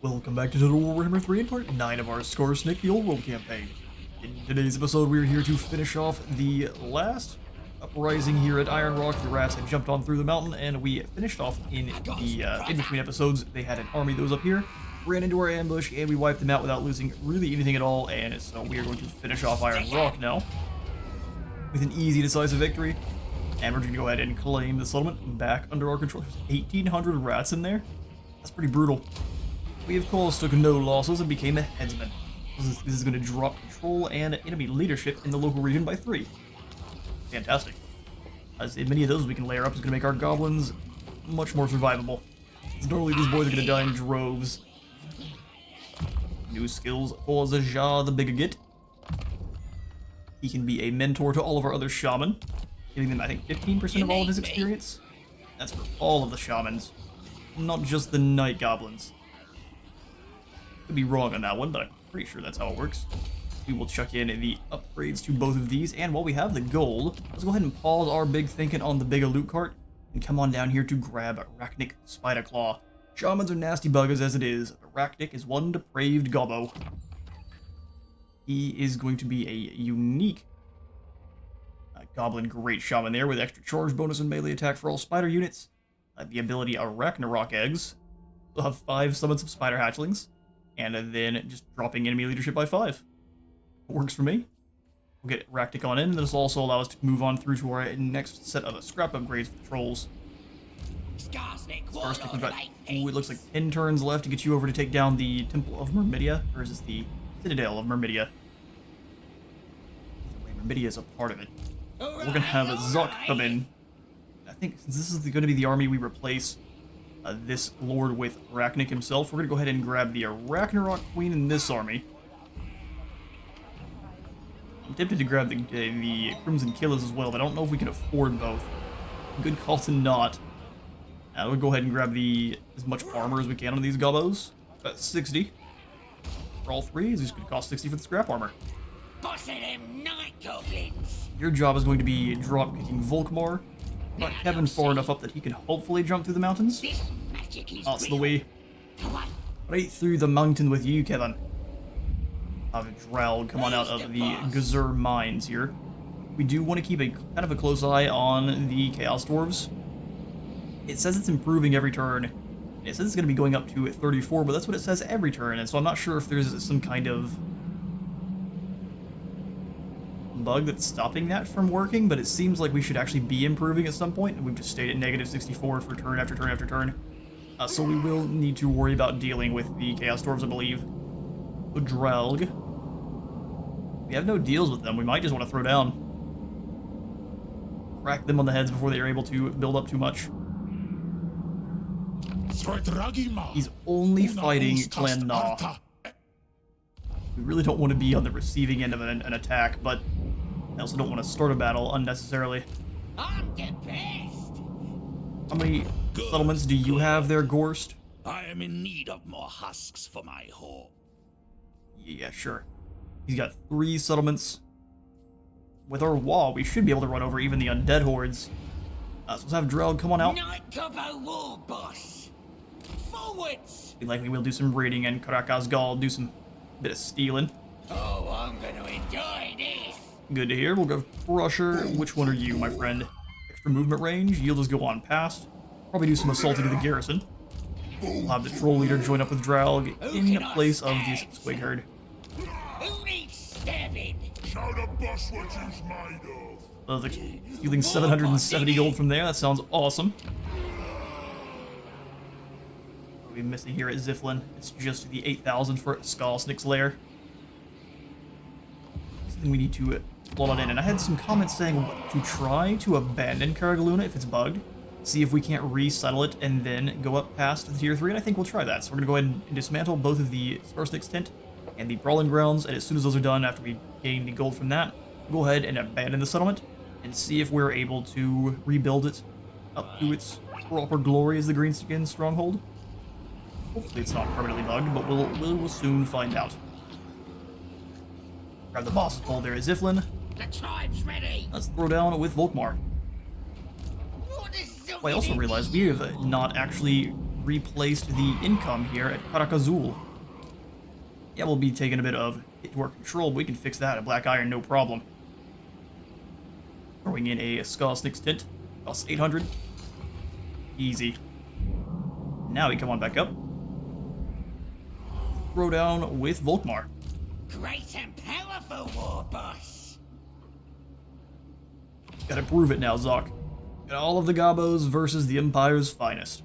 Welcome back to Total War Warhammer 3 and part 9 of our Skarsnik, the Old World campaign. In today's episode, we're here to finish off the last uprising here at Iron Rock. The rats had jumped on through the mountain, and we finished off in the in-between episodes. They had an army that was up here, ran into our ambush, and we wiped them out without losing really anything at all, and so we are going to finish off Iron Rock now with an easy, decisive victory. And we're going to go ahead and claim the settlement back under our control. There's 1,800 rats in there. That's pretty brutal. We, of course, took no losses and became a headsman. This is going to drop control and enemy leadership in the local region by 3. Fantastic. As many of those we can layer up is going to make our goblins much more survivable. Because normally these boys are going to die in droves. New skills for Zaja the Bigot. He can be a mentor to all of our other shaman, giving them, I think, 15% of all of his experience. That's for all of the shamans, not just the night goblins. Could be wrong on that one, but I'm pretty sure that's how it works. We will chuck in the upgrades to both of these, and while we have the gold, let's go ahead and pause our big thinking on the big loot cart and come on down here to grab Arachnic Spiderclaw. Shamans are nasty buggers as it is. Arachnic is one depraved gobbo. He is going to be a unique Goblin Great Shaman there with extra charge bonus and melee attack for all spider units. The ability Arachnarok Eggs. We'll have 5 summons of spider hatchlings. And then just dropping enemy leadership by 5. It works for me. We'll get Arachnic on in, and this will also allow us to move on through to our next set of scrap upgrades for the trolls. Skarsnik, we've got, ooh, it looks like 10 turns left to get you over to take down the Temple of Myrmidia, or is this the Citadel of Myrmidia? Myrmidia is a part of it. We're gonna have a Zuck come in. I think since this is going to be the army we replace this lord with Arachnic himself, we're gonna go ahead and grab the Arachnarok Queen in this army. I'm tempted to grab the Crimson Killers as well, but I don't know if we can afford both. Good call to not. We'll go ahead and grab as much armor as we can on these gobbos. About 60 for all 3. It's just gonna cost 60 for the scrap armor. Boss of them night goblins. Your job is going to be drop kicking Volkmar. Got Kevin far enough up that he can hopefully jump through the mountains. That's the way. Right through the mountain with you, Kevin. Have a Drow come on out of the Gazur mines here. We do want to keep a kind of a close eye on the Chaos Dwarves. It says it's improving every turn. It says it's going to be going up to 34, but that's what it says every turn, and so I'm not sure if there's some kind of bug that's stopping that from working, but it seems like we should actually be improving at some point, and we've just stayed at negative 64 for turn after turn after turn. So we will need to worry about dealing with the Chaos Dwarves, I believe. The Drelg. We have no deals with them. We might just want to throw down. Crack them on the heads before they are able to build up too much. He's only fighting Clan Na. We really don't want to be on the receiving end of an attack, but I also don't want to start a battle unnecessarily. I'm the best. How many settlements do you have there, Gorst? I am in need of more husks for my home. Yeah, sure. He's got 3 settlements. With our wall, we should be able to run over even the undead hordes. So let's have Drell come on out. Night gobbo war boss. Forwards. We likely will do some raiding, and Karakazgal do some bit of stealing. Oh, I'm gonna enjoy this. Good to hear. We'll go Crusher. Which one are you, my friend? Extra movement range. You'll just go on past. Probably do some assaulting to the garrison. We'll have the troll leader join up with Draug in place of the Squig herd. Who needs stabbing? Show the boss what he's made of. Stealing 770 gold from there. That sounds awesome. What are we missing here at Ziflin? It's just the 8,000 for Skarsnik's lair. Something we need to plot in. And I had some comments saying to try to abandon Karagaluna if it's bugged. See if we can't resettle it and then go up past the tier 3, and I think we'll try that. So we're going to go ahead and dismantle both of the Skarsnik's tent and the Brawling Grounds, and as soon as those are done, after we gain the gold from that, we'll go ahead and abandon the settlement and see if we're able to rebuild it up to its proper glory as the Greenskins stronghold. Hopefully it's not permanently bugged, but we'll soon find out. Grab the boss's pole there at Ziflin. The tribe's ready. Let's throw down with Volkmar. What is Well, I also realized we have not actually replaced the income here at Karakazul. Yeah, we'll be taking a bit of hit to our control, but we can fix that at Black Iron, no problem. Throwing in a Skarsnik's Tint, costs 800. Easy. Now we come on back up. Throw down with Volkmar. Great and powerful war boss. Gotta prove it now, Zoc. Got all of the Gobos versus the Empire's finest.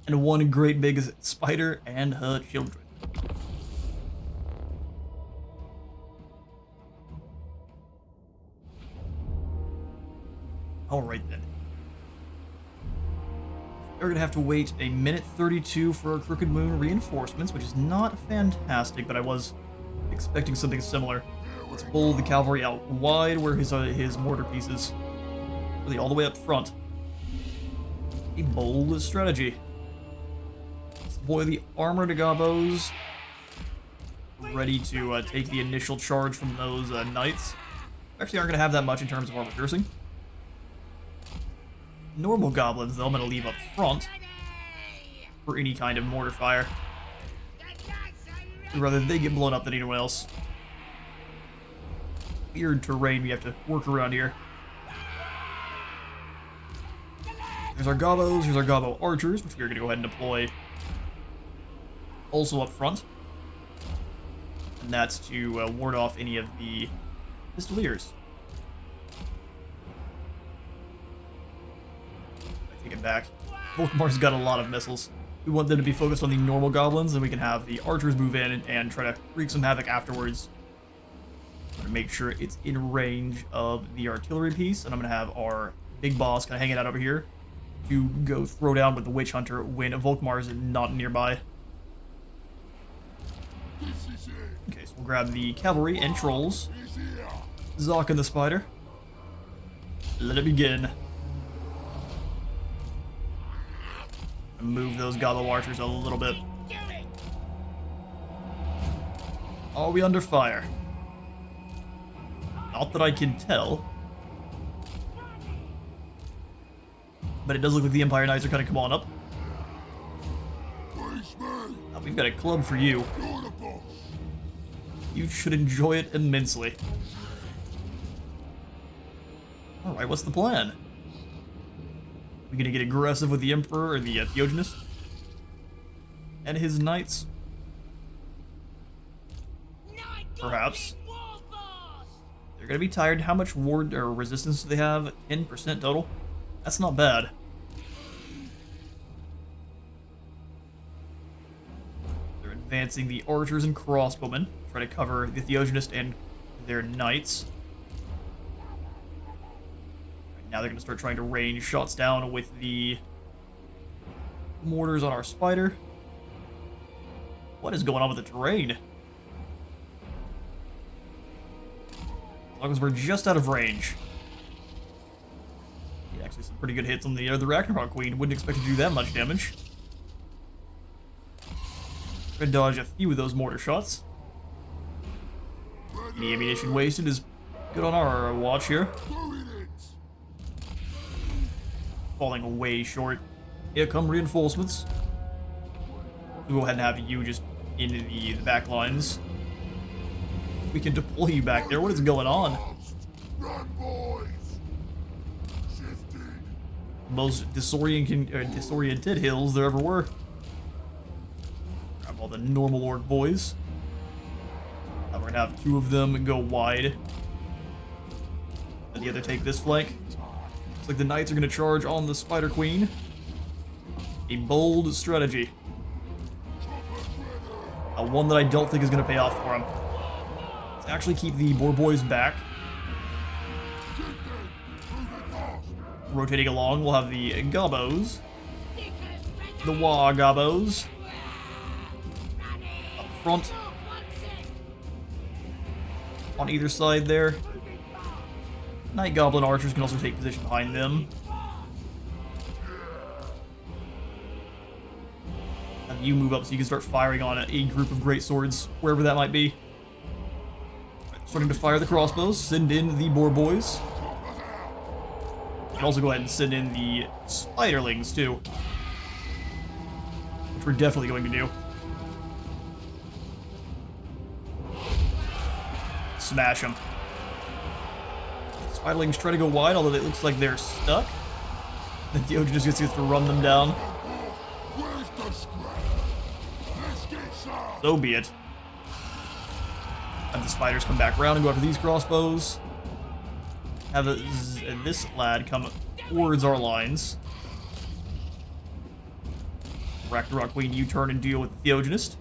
And one great big spider and her children. Alright then. We're gonna have to wait a minute 32 for our Crooked Moon reinforcements, which is not fantastic, but I was expecting something similar. Let's pull the cavalry out wide where his mortar pieces. Really all the way up front. A bold strategy. Let's deploy the armored Gobos. Ready to take the initial charge from those knights. Actually aren't going to have that much in terms of armor piercing. Normal goblins, though, I'm going to leave up front for any kind of mortar fire. I'd rather they get blown up than anyone else. Weird terrain we have to work around here. There's our Gobos, here's our Gobo archers, which we're going to go ahead and deploy also up front. And that's to ward off any of the Pistoliers. I take it back. Volkmar's got a lot of missiles. We want them to be focused on the normal goblins, and we can have the archers move in and try to wreak some havoc afterwards. I'm gonna make sure it's in range of the artillery piece, and I'm gonna have our big boss kind of hanging out over here to go throw down with the Witch Hunter when Volkmar's not nearby. Okay, so we'll grab the cavalry and trolls. Zoc and the spider. Let it begin. Move those Gobbo archers a little bit. Are we under fire? Not that I can tell. But it does look like the Empire Knights are kind of come on up. We've got a club for you. You should enjoy it immensely. Alright, what's the plan? We gonna get aggressive with the Emperor or the Theogenist? And his knights? Perhaps. They're gonna be tired. How much ward or resistance do they have? 10% total? That's not bad. They're advancing the archers and crossbowmen. Try to cover the Theogenist and their knights. Now they're going to start trying to rain shots down with the mortars on our spider. What is going on with the terrain? As long as we're just out of range. Yeah, actually some pretty good hits on the Ragnarok Queen. Wouldn't expect to do that much damage. Gonna dodge a few of those mortar shots. The ammunition wasted is good on our watch here. Falling way short. Here come reinforcements. We'll go ahead and have you just in the back lines. We can deploy you back there. What is going on? Most disoriented hills there ever were. Grab all the normal orc boys. Now we're gonna have two of them go wide. And the other take this flank. Looks like the knights are going to charge on the Spider Queen. A bold strategy. One that I don't think is going to pay off for him. Let's actually keep the Boar Boys back. Rotating along, we'll have the Gobos. The Wah Gobos. Up front. On either side there. Night Goblin archers can also take position behind them. Have you move up so you can start firing on a group of great swords, wherever that might be. Starting to fire the crossbows. Send in the Boar Boys. can also go ahead and send in the spiderlings too, which we're definitely going to do. Smash them. Spiderlings try to go wide, although it looks like they're stuck. The Theogen just gets to run them down. So be it. Have the spiders come back around and go after these crossbows. Have this lad come towards our lines. Ragnarok Queen, you turn and deal with the Theogenist.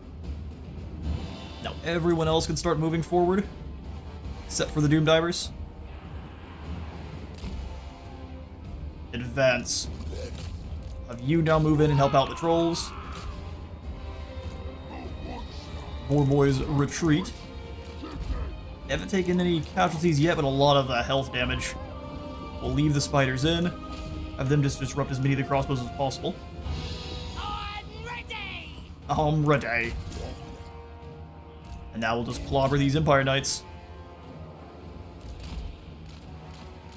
Now everyone else can start moving forward, except for the Doom Divers. Advance. Have you now move in and help out the trolls. Boar boys retreat. They haven't taken any casualties yet, but a lot of health damage. We'll leave the spiders in. Have them just disrupt as many of the crossbows as possible. I'm ready! I'm ready. And now we'll just clobber these Empire Knights.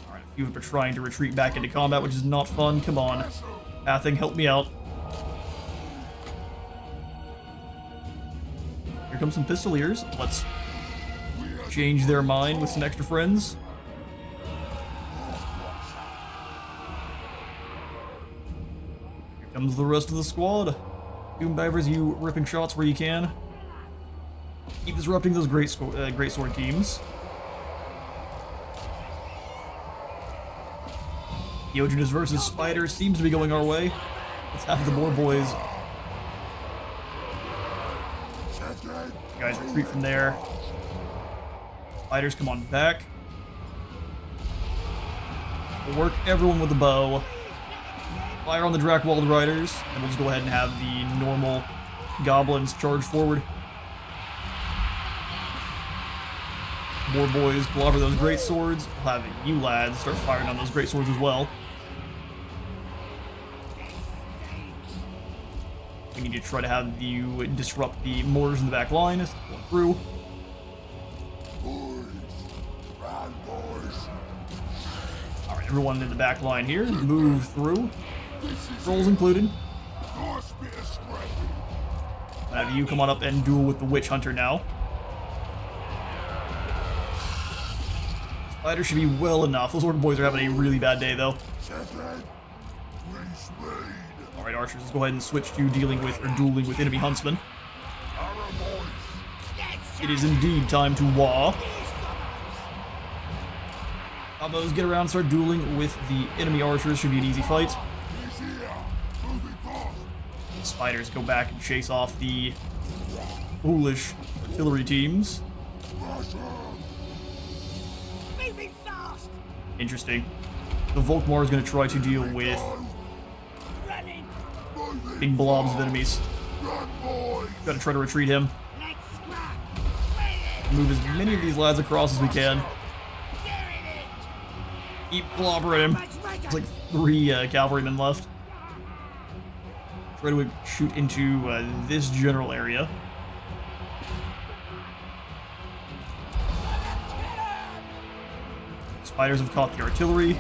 Alright, a few of them are trying to retreat back into combat, which is not fun. Come on. Pathing, help me out. Here comes some Pistoliers. Let's change their mind with some extra friends. Here comes the rest of the squad. Doom Divers, you ripping shots where you can. Keep disrupting those great sword teams. Theogenist versus Spider seems to be going our way. Let's have the Boar Boys. You guys retreat from there. Spiders, come on back. We'll work everyone with the bow. Fire on the Drakewald Riders, and we'll just go ahead and have the normal Goblins charge forward. Boar Boys, clobber those great swords. We'll have you lads start firing on those great swords as well. We need to try to have you disrupt the mortars in the back line as they go through. Alright, everyone in the back line here, move through. Trolls included. Have you come on up and duel with the Witch Hunter now. Spiders should be well enough. Those Orc Boys are having a really bad day though. Alright, archers, let's go ahead and switch to dealing with or dueling with enemy huntsmen. It is indeed time to wah. Combos, get around, start dueling with the enemy archers. Should be an easy fight. Spiders go back and chase off the foolish artillery teams. Interesting. The Volkmar is going to try to deal with big blobs of enemies. Gotta try to retreat him. Move as many of these lads across as we can. Keep clobbering him. There's like 3 cavalrymen left. Try to shoot into this general area. Spiders have caught the artillery.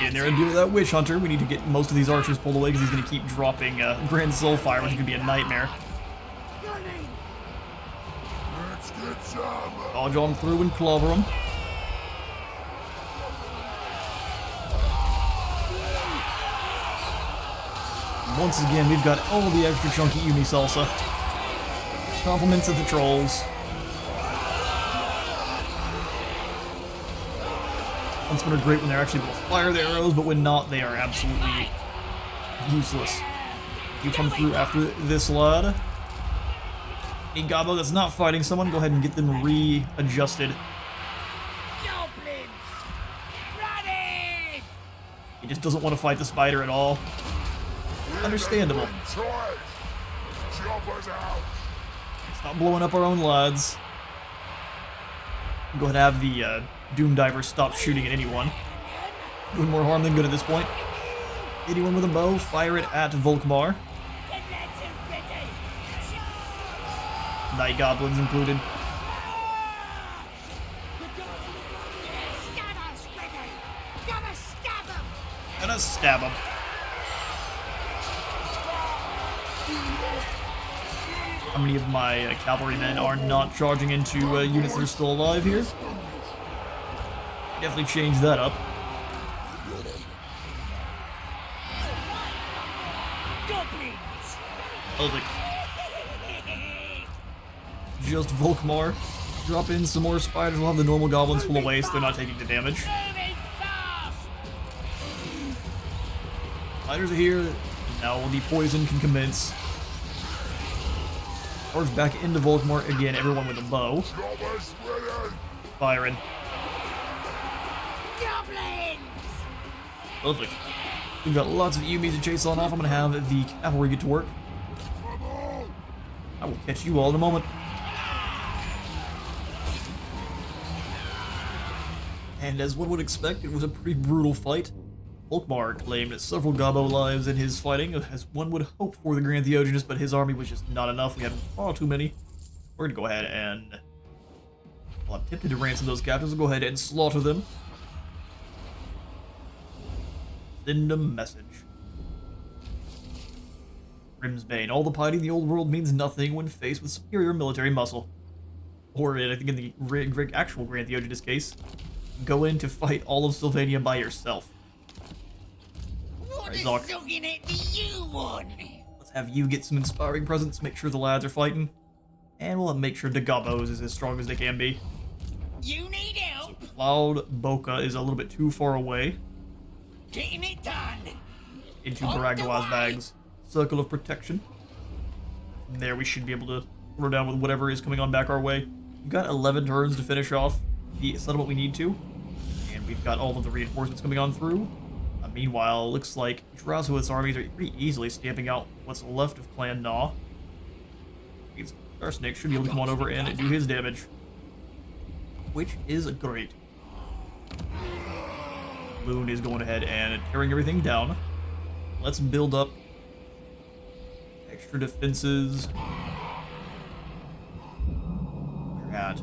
And they're gonna deal with that Witch Hunter. We need to get most of these archers pulled away because he's gonna keep dropping Grand Soulfire, which is gonna be a nightmare. Dodge on through and clobber them. Once again, we've got all the extra chunky Uni salsa. Compliments of the trolls. Huntsmen are great when they're actually able to fire their arrows, but when not, they are absolutely useless. You come through after this lad. A Gobbo that's not fighting someone, go ahead and get them readjusted. He just doesn't want to fight the spider at all. Understandable. Stop blowing up our own lads. Go ahead and have the Doom Diver stop shooting at anyone. Doing more harm than good at this point. Anyone with a bow, fire it at Volkmar. Night Goblins included. just stab him. How many of my cavalrymen are not charging into units that are still alive here? Definitely change that up. Goblins! Perfect. Just Volkmar. Drop in some more spiders. We'll have the normal goblins pull away so they're not taking the damage. Moving fast! Spiders are here. Now the poison can commence. Charge back into Volkmar again, everyone with a bow. Firing. Goblins! Perfect. We've got lots of Yumis to chase on off. I'm gonna have the cavalry get to work. I will catch you all in a moment. And as one would expect, it was a pretty brutal fight. Volkmar claimed several Gobbo lives in his fighting, as one would hope for the Grand Theogenist, but his army was just not enough. We had far too many. We're gonna go ahead and... Well, I'm tempted to ransom those captives. We'll go ahead and slaughter them. Send a message. Grimsbane. All the piety in the old world means nothing when faced with superior military muscle. Or, I think in the actual Grand Theogenist case, go in to fight all of Sylvania by yourself. What Right, is Zoc. sucking it do you want? Let's have you get some inspiring presence, make sure the lads are fighting, and we'll make sure the Gobbos is as strong as they can be. You need help? Cloud Boca is a little bit too far away. Getting it done. Into On the Baragdawa's way. bags. Circle of protection. From there we should be able to throw down with whatever is coming on back our way. We've got 11 turns to finish off the settlement we need to. And we've got all of the reinforcements coming on through. Meanwhile, it looks like Drasowith's armies are pretty easily stamping out what's left of Clan Gnaw. Skarsnik should be able to come on over and do his damage. Which is great. Loon is going ahead and tearing everything down. Let's build up extra defenses. Where at?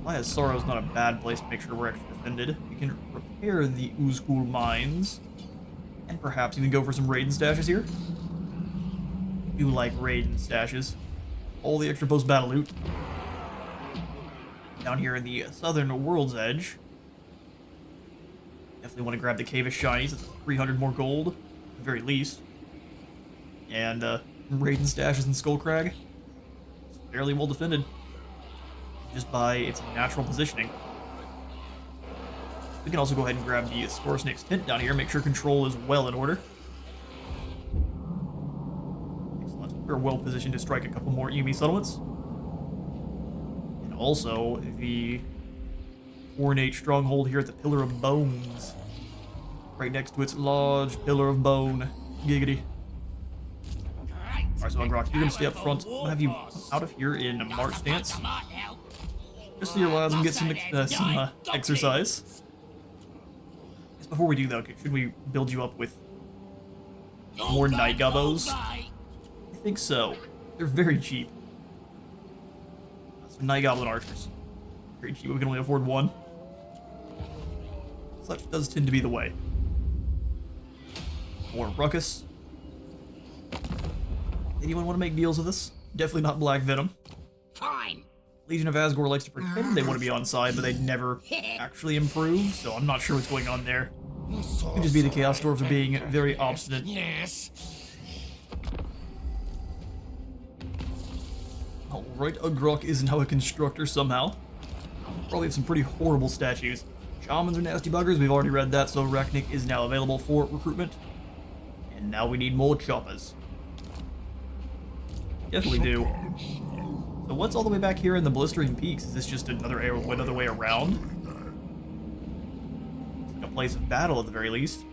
Maya's Sorrow is not a bad place to make sure we're extra defended. We can repair the Uzkul mines. And perhaps even go for some Raiden stashes here. I do like Raiden stashes. All the extra post-battle loot. Down here in the southern World's Edge. Definitely want to grab the Cave of Shinies. It's 300 more gold, at the very least. And Raiden stashes in Skullcrag. It's fairly well defended. Just by its natural positioning. We can also go ahead and grab the Skarsnik's tent down here, make sure control is well in order. Excellent. We're well positioned to strike a couple more Yumi settlements. And also the ornate stronghold here at the Pillar of Bones. Right next to its large Pillar of Bone. Giggity. Alright, so Ungrock, you're gonna stay up front. I'm gonna have you out of here in a march stance. Just so your lads can get some exercise. Just before we do though, should we build you up with more Night Gobbos? I think so. They're very cheap. Some Night Goblin archers. Very cheap, we can only afford one. Such does tend to be the way. More Ruckus. Anyone want to make deals with us? Definitely not Black Venom. Fine. Legion of Asgore likes to pretend they want to be on side, but they never actually improve, so I'm not sure what's going on there. It could just be the Chaos Dwarves are being very obstinate. Yes. Alright, Ugrok is now a constructor somehow. Probably have some pretty horrible statues. Shamans are nasty buggers, we've already read that, so Rachnik is now available for recruitment. And now we need more choppers. Definitely do. So what's all the way back here in the Blistering Peaks? Is this just another way around? It's like a place of battle at the very least.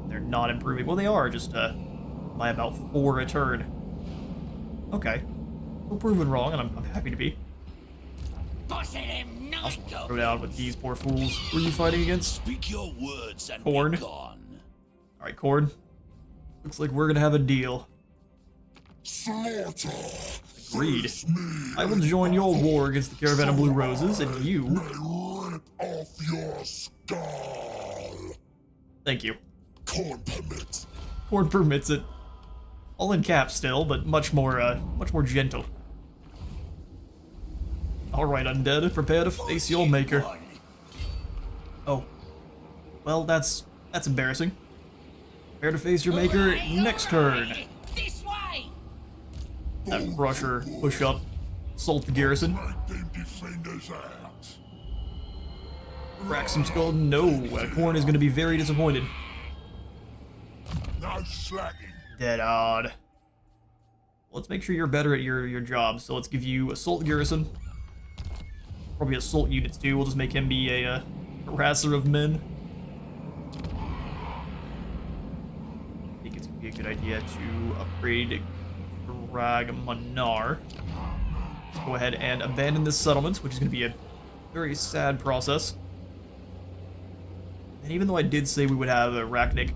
They're not improving. Well, they are, just by about 4 a turn. Okay. We're proven wrong, and I'm happy to be. Also, throw down with these poor fools. Who are you fighting against? Speak your words and Corn. be gone. Alright, Corn. Looks like we're gonna have a deal. Slaughter. Agreed. I will join your war against the Caravan of Blue Roses, and you Rip off your Thank you. Corn permits. Corn permits it. All in caps still, but much more gentle. Alright, undead, prepare to face your maker. Oh. Well, that's embarrassing. Prepare to face your maker next turn. This way! That brusher, push up, assault the garrison. Make them defenders out. Crack some skull. No, Corn is going to be very disappointed. No slacking. Dead odd. Let's make sure you're better at your job. So let's give you assault garrison. Probably assault units too. We'll just make him be a harasser of men. I think it's gonna be a good idea to upgrade Dragmanar. Let's go ahead and abandon this settlement, which is gonna be a very sad process. And even though I did say we would have Arachnic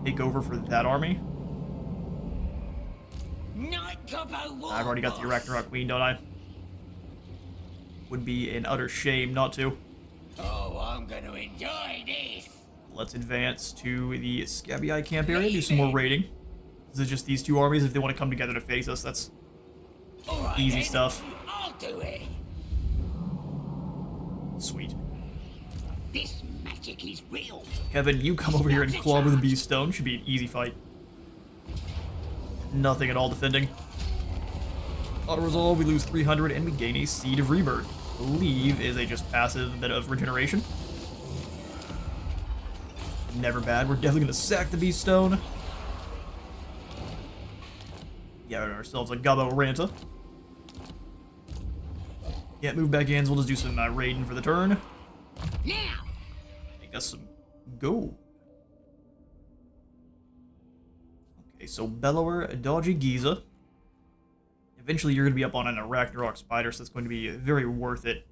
take over for that army, I've already got the Arachnarok Queen, don't I? Would be an utter shame not to. Oh, I'm gonna enjoy this. Let's advance to the Scabby Eye camp area, do some more raiding. This is just these two armies. If they want to come together to face us, that's Right, easy then. stuff. I'll do it. Sweet. This magic is real. Kevin, you come over here and claw with the Beast Stone. Should be an easy fight. Nothing at all defending. Auto-resolve, we lose 300, and we gain a Seed of Rebirth. I believe is a just passive bit of regeneration. Never bad. We're definitely going to sack the Beast Stone. Get ourselves a Gobbo Ranta. Can't move back in, so we'll just do some raiding for the turn. Now. Make us some gold. Okay, so Bellower, Dodgy Giza. Eventually you're going to be up on an Arachnarok Spider, so that's going to be very worth it.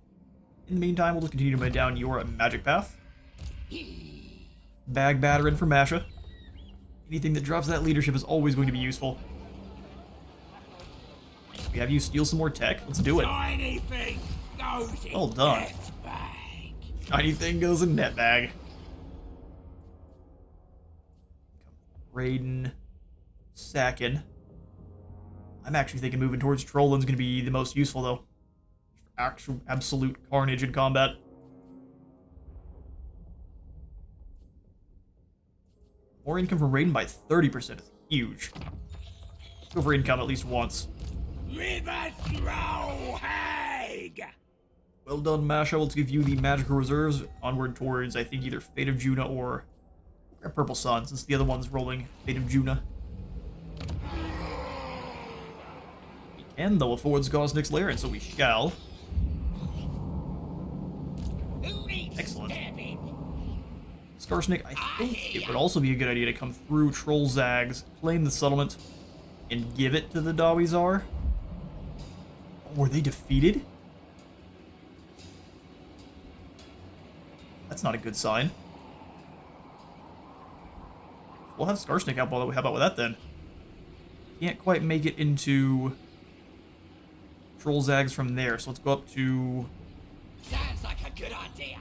In the meantime, we'll just continue to move down your magic path. Bag Batterin for Masha. Anything that drops that leadership is always going to be useful. We have you steal some more tech. Let's do it. Anything goes in Well done. death bag. Anything goes in net bag. Raiden. Sackin. I'm actually thinking moving towards Trollin's going to be the most useful, though. Actual absolute carnage in combat. More income from Raiden by 30% is huge. Let's go for income at least once. River throw hag. Well done, Masha. Let's give you the magical reserves onward towards, I think, either Fate of Juna or Purple Sun, since the other one's rolling Fate of Juna. We can, though, afford Skarsnik's lair, and so we shall. Excellent. Skarsnik, I think it would also be a good idea to come through Troll Zags, claim the settlement, and give it to the Dawizar. Were they defeated? That's not a good sign. We'll have Skarsnik help. How about with that then? Can't quite make it into Troll Zags from there, so let's go up to... Sounds like a good idea.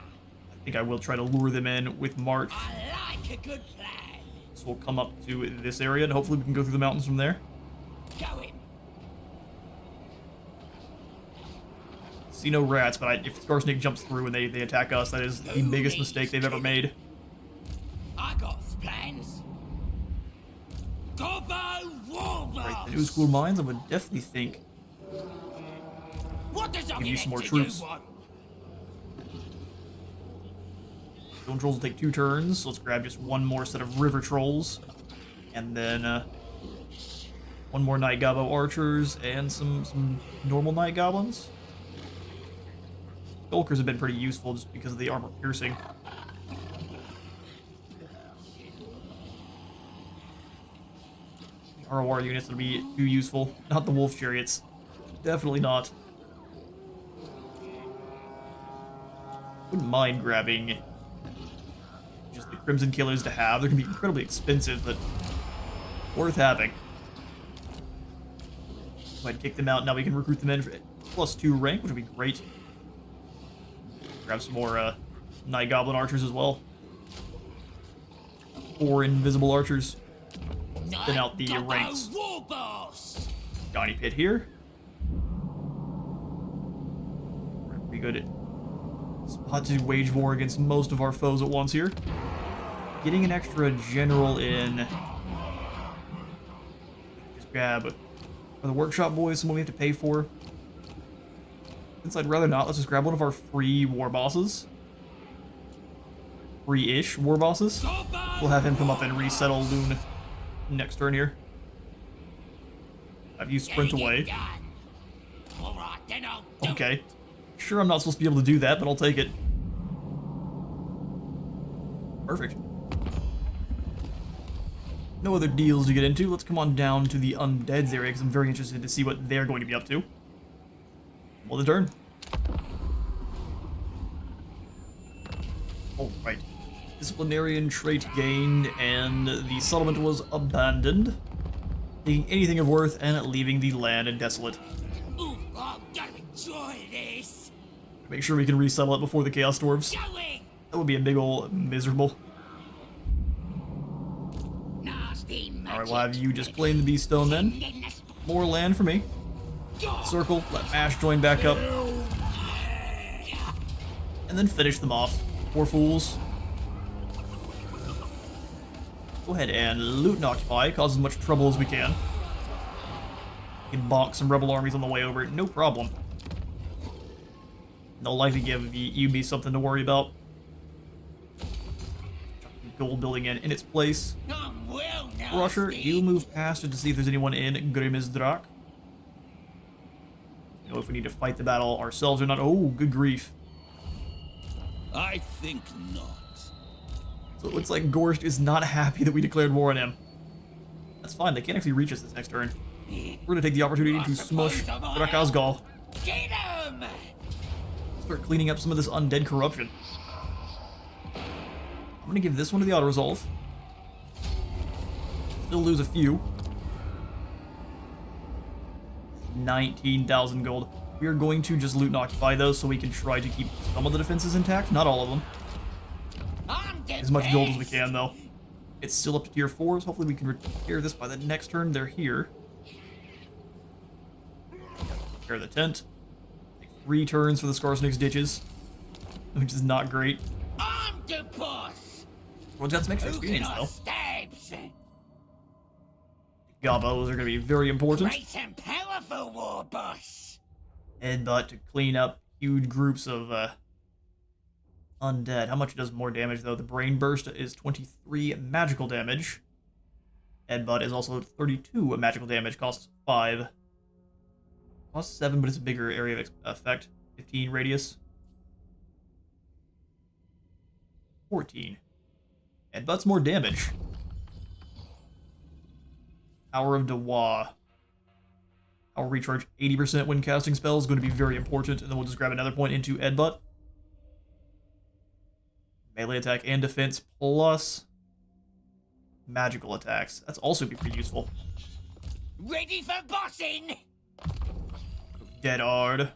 I think I will try to lure them in with March. I like a good plan. So we'll come up to this area, and hopefully we can go through the mountains from there. Going. See no rats, but if Skarsnik jumps through and they attack us, that is the biggest mistake they've ever made. I got plans. Gobbo Warboss. Right, the New School Mines, I would definitely think What does give you some more troops. Stone Trolls will take 2 turns, so let's grab just one more set of River Trolls. And then one more Night Gobbo Archers and some normal Night Goblins. Skulkers have been pretty useful just because of the armor piercing. The ROR units will be too useful. Not the Wolf Chariots. Definitely not. Wouldn't mind grabbing just the Crimson Killers to have. They're going to be incredibly expensive, but worth having. Go ahead and kick them out. Now we can recruit them in for +2 rank, which would be great. Grab some more Night Goblin Archers as well. 4 invisible archers. Thin out the Not ranks. war boss. Johnny Pit here. We're pretty good at spot to wage war against most of our foes at once here. Getting an extra general in. Just grab for the workshop boys, someone we have to pay for. Since I'd rather not, let's just grab one of our free war bosses. Free-ish war bosses. We'll have him come up and resettle Loon next turn here. Have you sprint away. Alright, then I'll do Okay. Sure, I'm not supposed to be able to do that, but I'll take it. Perfect. No other deals to get into. Let's come on down to the Undead's area, because I'm very interested to see what they're going to be up to. Well, the turn. Alright. Disciplinarian trait gained, and the settlement was abandoned. Taking anything of worth and leaving the land desolate. Ooh, I'm gonna enjoy this. Make sure we can resettle it before the Chaos Dwarves. Going. That would be a big ol' miserable. Nasty magic. Alright, we'll have you just claim the Beast Stone then. More land for me. Circle, let Mash join back up. And then finish them off. Poor fools. Go ahead and loot and occupy, cause as much trouble as we can. We can bonk some rebel armies on the way over, no problem. They'll likely give the UB something to worry about. Gold building in its place. I'm well nasty. Rusher, you move past it to see if there's anyone in Grimmisdrak. You know if we need to fight the battle ourselves or not. Oh, good grief. I think not. So it looks like Gorst is not happy that we declared war on him. That's fine, they can't actually reach us this next turn. We're gonna take the opportunity to smush Drakazgal. Get him! Start cleaning up some of this undead corruption. I'm gonna give this one to the auto-resolve. Still lose a few. 19,000 gold. We are going to just loot and occupy those so we can try to keep some of the defenses intact. Not all of them. As much gold as we can, though. It's still up to tier 4s. Hopefully we can repair this by the next turn. They're here. Repair the tent. Take 3 turns for the Skarsnik's ditches, which is not great. I'm the boss. Well, got some extra experience, though. Stabs. Gobos are going to be very important. Great and powerful war boss. Headbutt to clean up huge groups of undead. How much does more damage, though? The Brain Burst is 23 magical damage. Headbutt is also 32 magical damage. Costs 5. Costs 7, but it's a bigger area of effect. 15 radius. 14. Headbutt's more damage. Hour of Dewa. I'll recharge 80% when casting spells. Going to be very important. And then we'll just grab another point into Headbutt. Melee attack and defense plus magical attacks. That's also be pretty useful. Ready for bossing. Dead hard. And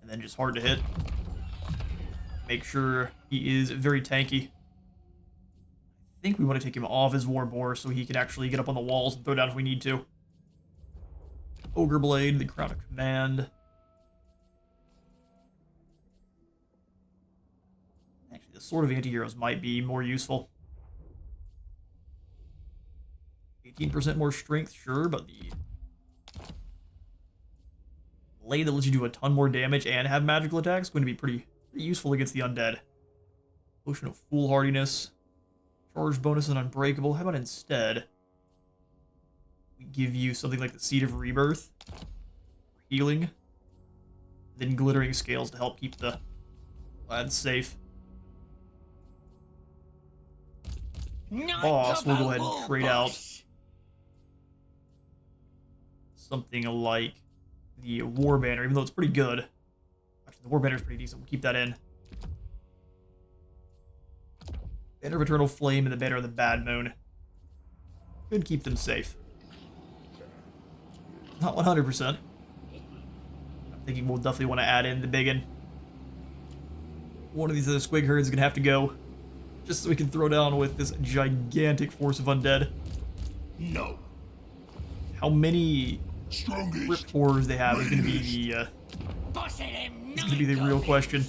then just hard to hit. Make sure he is very tanky. I think we want to take him off his war boar so he can actually get up on the walls and throw down if we need to. Ogre Blade, the Crown of Command. Actually, the Sword of Anti-Heroes might be more useful. 18% more strength, sure, but the blade that lets you do a ton more damage and have magical attacks is going to be pretty useful against the undead. Potion of Foolhardiness. Charge bonus and Unbreakable. How about instead we give you something like the Seed of Rebirth, healing, then Glittering Scales to help keep the lads safe. Boss, we'll go ahead and trade out something like the War Banner, even though it's pretty good. Actually, the War Banner is pretty decent. We'll keep that in. Banner of Eternal Flame and the Banner of the Bad Moon. Could keep them safe. Not 100%. I'm thinking we'll definitely want to add in the biggin. One of these other squig herds is going to have to go. Just so we can throw down with this gigantic force of undead. No. How many Strongest. ripped horrors they have is going to be the real question.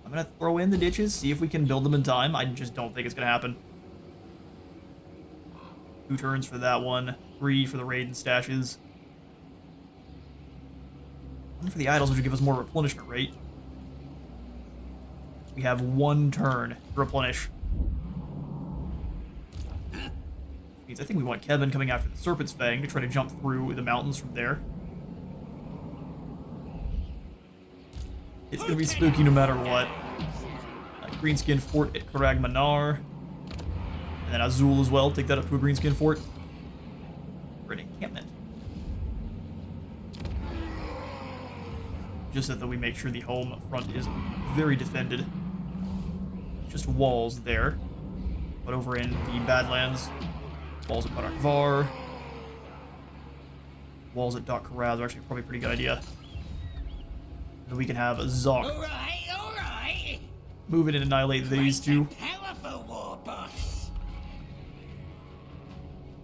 I'm going to throw in the ditches, see if we can build them in time. I just don't think it's going to happen. 2 turns for that one, 3 for the raid and stashes. 1 for the idols, which would give us more replenishment rate. We have 1 turn to replenish. Means I think we want Kevin coming after the Serpent's Fang to try to jump through the mountains from there. It's going to be spooky no matter what. Greenskin Fort at Karag Manar. And then Azul as well. Take that up to a Greenskin Fort. For an encampment. Just so that we make sure the home front is very defended. Just walls there. But over in the Badlands, walls at Barakvar. Walls at Dock Karaz are actually probably a pretty good idea. And we can have a Zok. Alright. Move in and annihilate these two. Powerful war boss.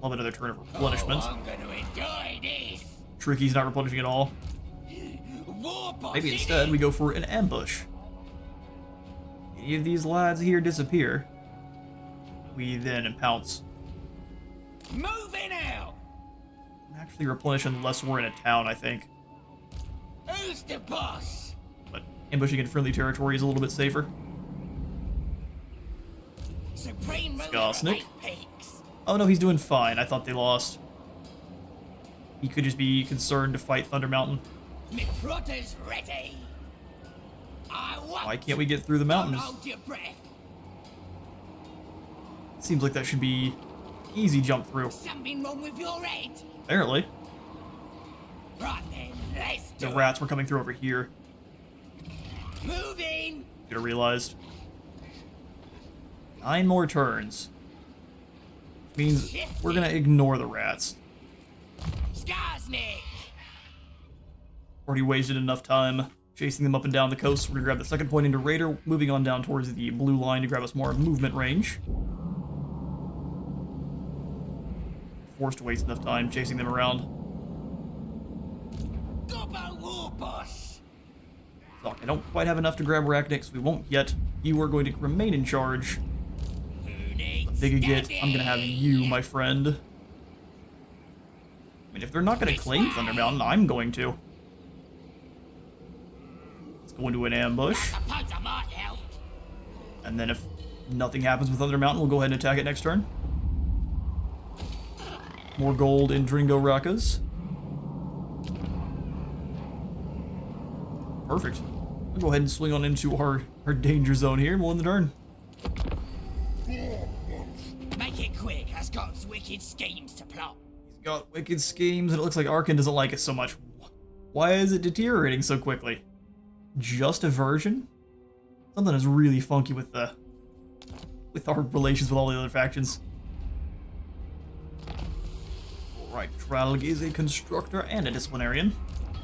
Love another turn of replenishment. I'm gonna enjoy this. Tricky's not replenishing at all. War boss. Maybe instead we go for an ambush. Any of these lads here disappear, we then pounce. Moving out. Actually replenish unless we're in a town, I think. Who's the boss? But ambushing in friendly territory is a little bit safer. Supreme ruler of Skarsnik. 8 peaks. Oh no, he's doing fine. I thought they lost. He could just be concerned to fight Thunder Mountain. Me protter's ready. Why can't we get through the mountains? Hold your breath. Seems like that should be easy jump through. Something wrong with your head? Apparently. Right then, let's do The rats were coming through over here. it. Moving. Should have realized. 9 more turns. Which means we're gonna ignore the rats. Skarsnik. Already wasted enough time chasing them up and down the coast. We're gonna grab the second point into Raider, moving on down towards the blue line to grab us more movement range. Forced to waste enough time chasing them around. Gobbo war boss. So I don't quite have enough to grab Arachnic, so we won't yet. You are going to remain in charge. Who needs Big a get, daddy? I'm gonna have you, my friend. I mean, if they're not gonna claim Thunder Mountain, I'm going to. Let's go into an ambush. Suppose I might help. And then if nothing happens with Thunder Mountain, we'll go ahead and attack it next turn. More gold in Dringo Rakas. Perfect. We'll go ahead and swing on into our danger zone here and we'll end the turn. Make it quick. Has got wicked schemes to plot. He's got wicked schemes and it looks like Arkan doesn't like it so much. Why is it deteriorating so quickly? Just aversion? Something is really funky with our relations with all the other factions. Alright, Tralg is a constructor and a disciplinarian.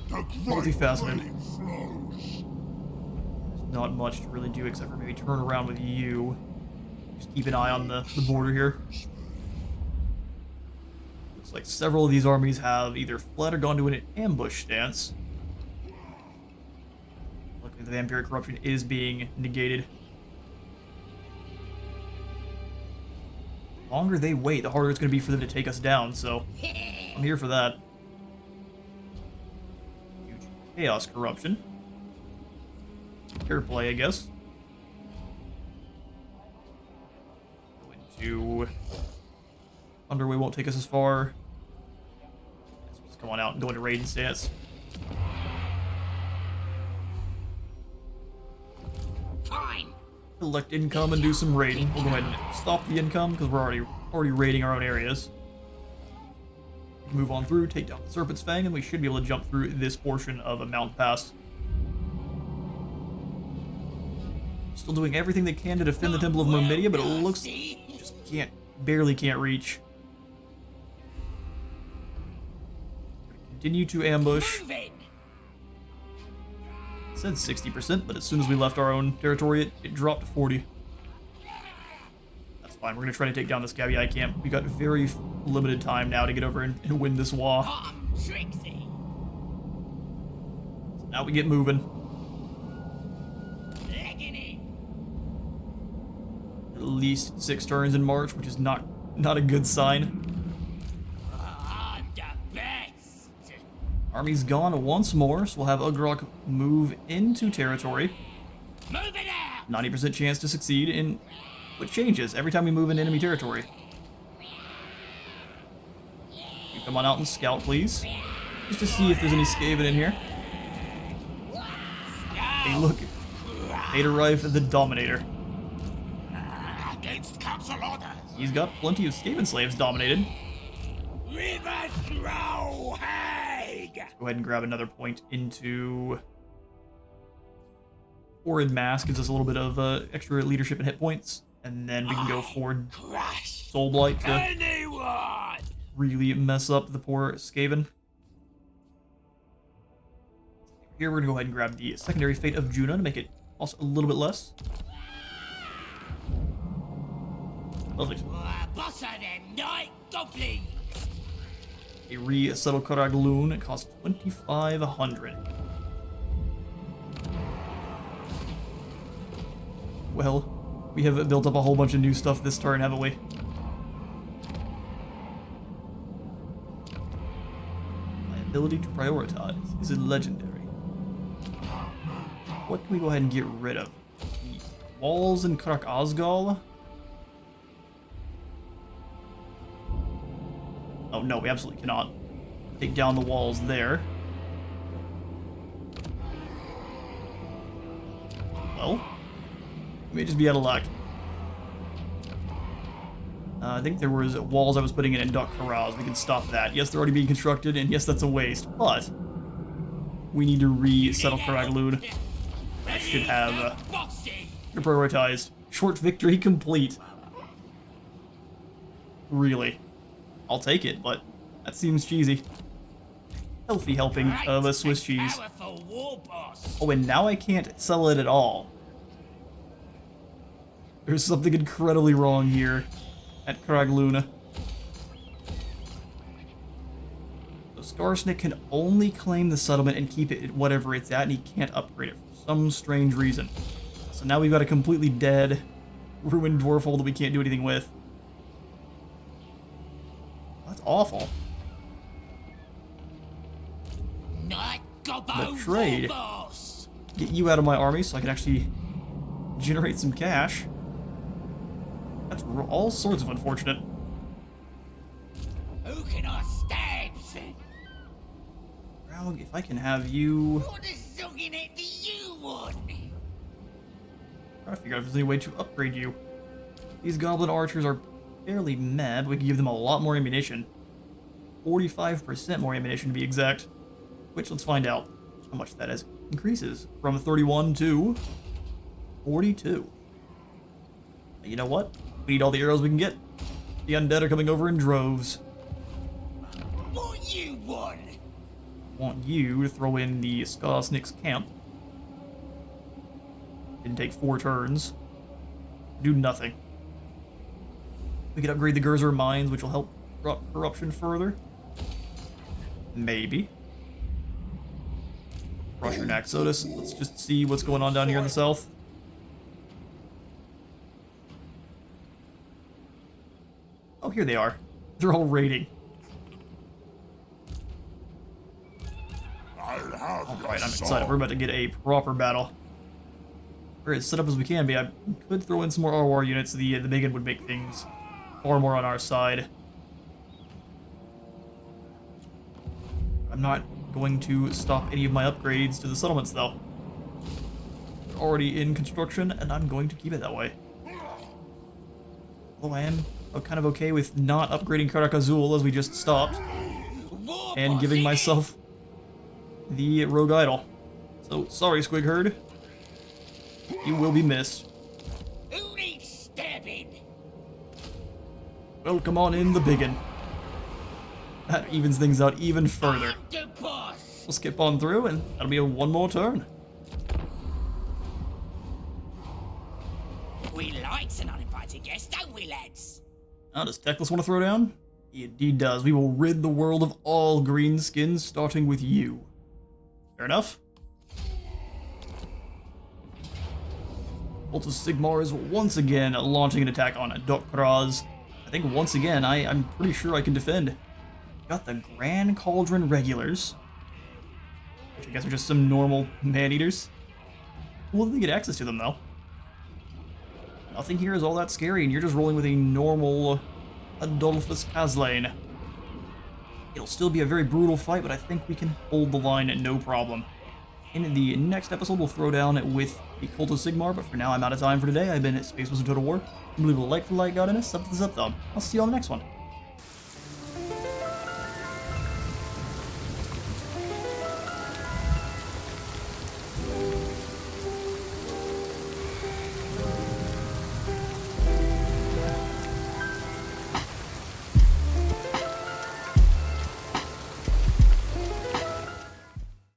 Multifaceted. There's not much to really do except for maybe turn around with you. Just keep an eye on the border here. Looks like several of these armies have either fled or gone to an ambush stance. Luckily the vampiric corruption is being negated. The longer they wait, the harder it's going to be for them to take us down, so I'm here for that. Huge chaos corruption. Fair play, I guess. Go into Underway won't take us as far. Let's just come on out and go into raid stance. Fine. Collect income and do some raiding. We'll go ahead and stop the income because we're already raiding our own areas. Move on through, take down the Serpent's Fang, and we should be able to jump through this portion of a mountain pass. Still doing everything they can to defend the Temple of Myrmidia, but it looks just barely can't reach. Continue to ambush. Moving. said 60%, but as soon as we left our own territory, it dropped to 40. That's fine. We're going to try to take down this Gabii camp. We got very limited time now to get over and win this war. I'm Trixie. So now we get moving. Legging it. At least 6 turns in March, which is not a good sign. I'm the best. Army's gone once more, so we'll have Ugrok move into territory. Move it out. 90% chance to succeed in what changes every time we move into enemy territory. You come on out and scout, please. Just to see if there's any Skaven in here. Hey, look. Aderife the Dominator. Against council orders. He's got plenty of Skaven slaves dominated. River throw Hague. Go ahead and grab another point into Horrid Mass. Gives us a little bit of extra leadership and hit points. And then we can go forward Crush Soul Blight to anyone. really mess up the poor Skaven. Here we're going to go ahead and grab the secondary fate of Juna to make it also a little bit less. Lovely. Boss of them night goblins. A resettle Karagloon. It costs 2,500. Well, we have built up a whole bunch of new stuff this turn, haven't we? My ability to prioritize is legendary. What can we go ahead and get rid of? The walls in Karak Osgal? Oh no, we absolutely cannot take down the walls there. Well, we may just be out of luck. I think there was walls I was putting in Duck Corrals. We can stop that. Yes, they're already being constructed, and yes, that's a waste, but we need to resettle Karagloon. I should have prioritized. Short victory complete. Really. I'll take it, but that seems cheesy. Healthy helping of a Swiss cheese. Oh, and now I can't sell it at all. There's something incredibly wrong here at Karagloon. So Skarsnik can only claim the settlement and keep it at whatever it's at, and he can't upgrade it for some strange reason. So now we've got a completely dead, ruined dwarf that we can't do anything with. That's awful. But trade. Get you out of my army so I can actually generate some cash. That's all sorts of unfortunate. Who can I stab? Raug, if I can have you... What a sucking it do you want? Trying to figure out if there's any way to upgrade you. These goblin archers are fairly meh, but we can give them a lot more ammunition. 45% more ammunition to be exact. Which, let's find out how much that is. Increases from 31 to 42. You know what? We need all the arrows we can get. The undead are coming over in droves. What you want? Want you to throw in the Skarsnik's camp. Didn't take 4 turns. Do nothing. We could upgrade the Gerzer mines, which will help drop corruption further. Maybe. Russian Naxodus. Let's just see what's going on down here in the south. Oh, here they are. They're all raiding. Alright, I'm excited. We're about to get a proper battle. We're as set up as we can be. I could throw in some more RWAR units. The Megan would make things far more on our side. I'm not going to stop any of my upgrades to the settlements, though. They're already in construction, and I'm going to keep it that way. Although I am kind of okay with not upgrading Karak Azul as we just stopped, and giving myself the Rogue Idol. So, sorry, Squig Herd. You will be missed. Who needs stabbing? Welcome on in, the biggin. That evens things out even further. I'm the boss. We'll skip on through, and that'll be a one more turn. We likes an uninvited guest, don't we, lads? Now, does Teclis want to throw down? He indeed does. We will rid the world of all greenskins, starting with you. Fair enough. Ultus Sigmar is once again launching an attack on Dokraz. I think once again, I'm pretty sure I can defend. Got the Grand Cauldron regulars, which I guess are just some normal man-eaters. Cool that they get access to them, though. Nothing here is all that scary, and you're just rolling with a normal Adolphus Kazlane. It'll still be a very brutal fight, but I think we can hold the line at no problem. In the next episode, we'll throw down with the Cult of Sigmar, but for now, I'm out of time for today. I've been at Space Wizard Total War. Leave a like for the light godliness, sub for the sub thumb. I'll see you on the next one.